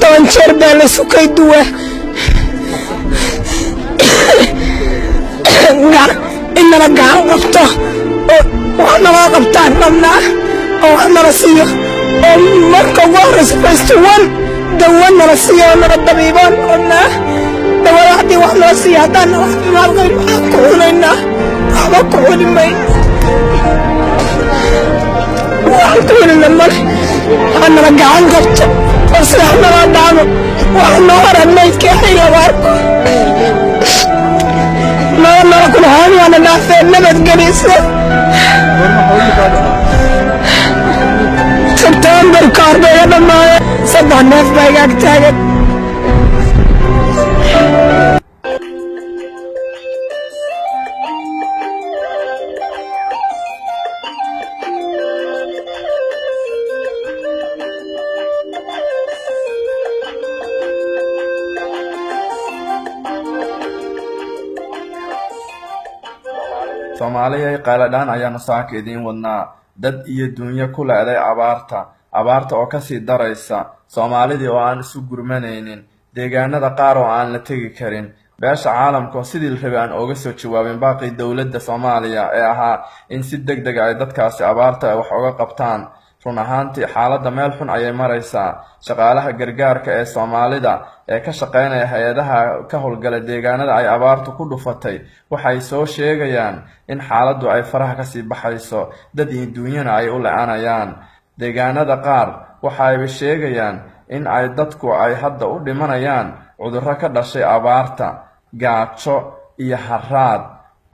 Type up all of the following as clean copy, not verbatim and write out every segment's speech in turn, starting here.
طبعا شربة لسوكي دوا إننا قاعد قبطة وحنا ما قبطان رمنا وحنا رسيه ومركا وارس فاستوان دوانا رسيه ونرى الطبيبان رمنا دوا واحدي وحنا رسيه هدانا واحدي ما الغير حقولنا حقول المي وحقول المي أنا قاعد قبطة بس احنا ما دعمه وحنا ورا الميت كحيل واركو ما كل هاني وانا نافع نبت قريسة سبتمبر كاربية لما صدق الناس بايقاك تاقت Soomaaliya qayladhaan ayaanu saaka idiin wadnaa dad iyo dunyo ku leeday abaarta oo kasii daraysa Soomaalidii oo aan isu gurmanaynin deegaanada qaar oo aan la tegi karin beesha caalamka sidii la rabay aan uga soo jawaabin baaqi dawladda Soomaaliya ee ahaa in si degdeg ah ay dadkaasi abaarta wax uga qabtaan run ahaantii xaaladda meel xun ayay maraysaa shaqaalaha gargaarka ee Soomaalida ee ka shaqeynaya hay'adaha ka howlgala deegaanada ay abaartu ku dhufatay waxay soo sheegayaan in xaaladdu ay faraha ka sii baxayso dad iyo dunyana ay u la'aanayaan deegaanada qaar waxay sheegayaan in ay dadku ay hadda u dhimanayaan cudurro ka dhashay abaarta gaajo iyo haraad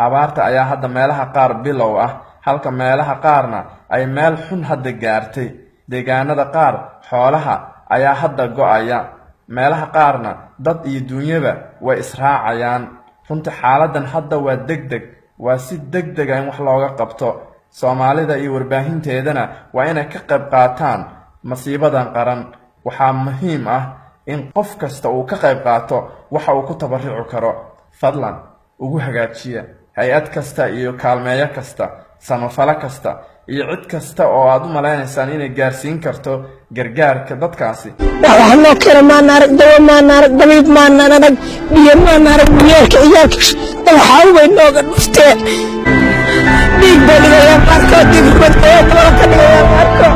abaarta ayaa hadda meelaha qaar bilow ah halka meelaha qaarna ay meel xun hadda gaartay deegaanada qaar xoolaha ayaa hadda go'aya meelaha qaarna dad iyo dunyaba way israacayaan runtii xaaladan hadda waa degdeg waa si degdeg ah in wax looga qabto Soomaalida iyo warbaahinteedana waa inay ka qayb qaataan masiibadan qaran waxaa muhiim ah in qof kasta uu ka qayb qaato waxa uu ku tabaruci karo fadlan ugu hagaajiya hay'ad kasta iyo kaalmeeyo kasta samafala kasta iyo cid kasta oo aad u maleynaysaan inay gaarsiin karto gargaarka dadkaasi waxaan oo kale ma naarag dawo ma naarag dabiib ma naarag biyo ma naarag biyarka iyaalka waxa weyn nooga dhuftee dhiig badiyay marka dhiig badiyay marka dhigay marka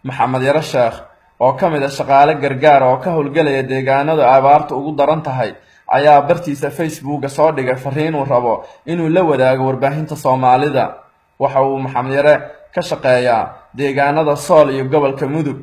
Maxamed Yare Sheekh oo ka mid ah shaqaale gargaar oo ka howlgalaya deegaanada abaartu ugu daran tahay ayaa bartiisa Facebook soo dhigay fariin uu rabo inuu la wadaago warbaahinta Soomaalida waxa uu Maxamed Yare ka shaqeeyaa deegaanada Sool iyo gobolka Mudug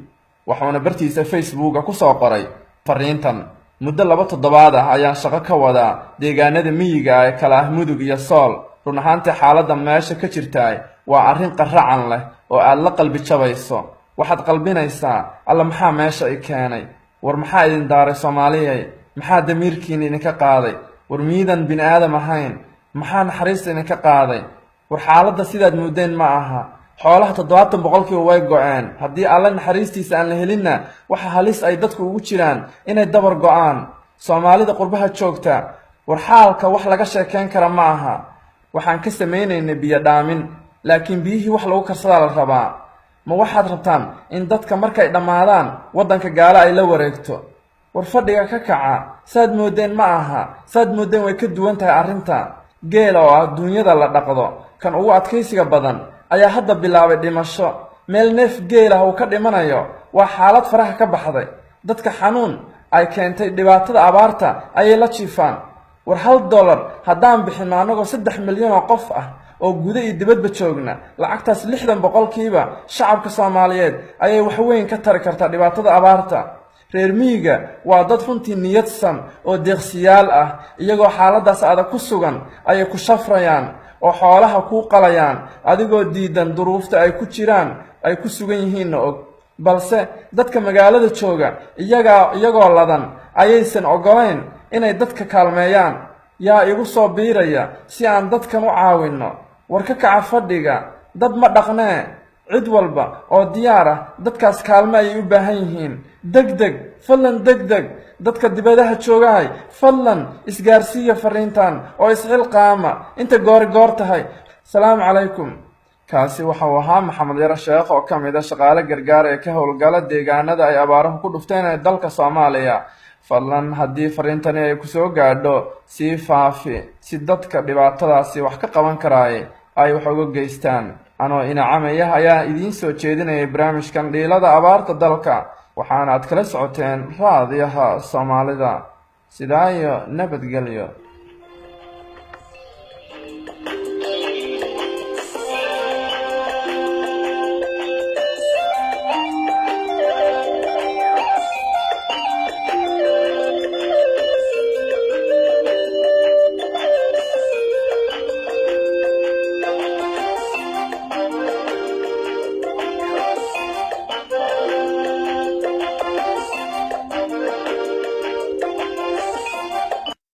waxaana bartiisa Facebook ku soo qoray fariintan muddo 2 toddobaad ah ayaan shaqo ka wadaa deegaanada miyiga ee kala ah Mudug iyo Sool run ahaantii xaaladda meesha ka jirtay waa arrin qaracan leh oo aad la qalbi jabayso waxaad qalbinaysaa alla maxaa meesha ay keenay war maxaa idin daaray Soomaaliyeey maxaa damiirkiina idinka qaaday war miidan bini aadam ahayn maxaa naxariista idinka qaaday war xaaladda sidaad moodeen ma aha xoolaha 70% way go'een haddii alla naxariistiisa aan la helinna waxa halis ay dadku ugu jiraan inay dabar go'aan Soomaalida qurbaha joogta war xaalka wax laga sheekeyn kara ma aha waxaan ka sameeynay biyo dhaamin laakiin biyihii wax lagu karsadaa la rabaa ma waxaad rabtaan in dadka markay dhamaadaan wadanka gaala ay la wareegto war fadhiga ka kaca saad moodeen ma aha saad moodeen way ka duwan tahay arrinta geel oo ah dunyada la dhaqdo kan ugu adkaysiga badan ayaa hadda bilaabay dhimasho meel neef geel ah uu ka dhimanayo waa xaalad faraha ka baxday dadka xanuun ay keentay dhibaatada abaarta ayay la jiifaan war $1 haddaan bixin anagoo 3 milyan oo qof ah oo gudaha iyo dibadba joogna lacagtaas 60% shacabka Soomaaliyeed ayay wax weyn ka tari kartaa dhibaatada abaarta reer miyiga waa dad runtii niyadsan oo deeqsiyaal ah iyagoo xaaladaas adag ku sugan ayay ku shafrayaan oo xoolaha ku qalayaan adigoo diidan duruufta ay ku jiraan ay ku sugan yihiin og balse dadka magaalada jooga iyagoo ladan ayaysan ogolayn inay dadka kaalmeeyaan yaa igu soo biiraya si aan dadkan u caawino war ka kaca fadhiga dad ma dhaqnee cid walba oo diyaar ah dadkaas kaalmo ay u baahan yihiin degdeg fadlan degdeg dadka dibadaha joogahay fadlan isgaarsiiya fariintan oo isxilqaama inta goor tahay salaamu calaykum kaasi waxa uu ahaa maxamed yare sheekh oo ka mid a shaqaale gargaar ee ka howlgala deegaanada ay abaaruhu ku dhufteen ee dalka Soomaaliya. Fadlan haddii fariintani ay kusoo gaadho sii faafi si dadka dhibaatadaasi wax ka qaban karaay ay wax uga geystaan. Anoo inacamaya ayaa idiin soo jeedinayay barnaamijkan dhiilada abaarta dalka, waxaana aad kala socoteen raadiyaha Soomaalida. Sidaa iyo nabadgelyo.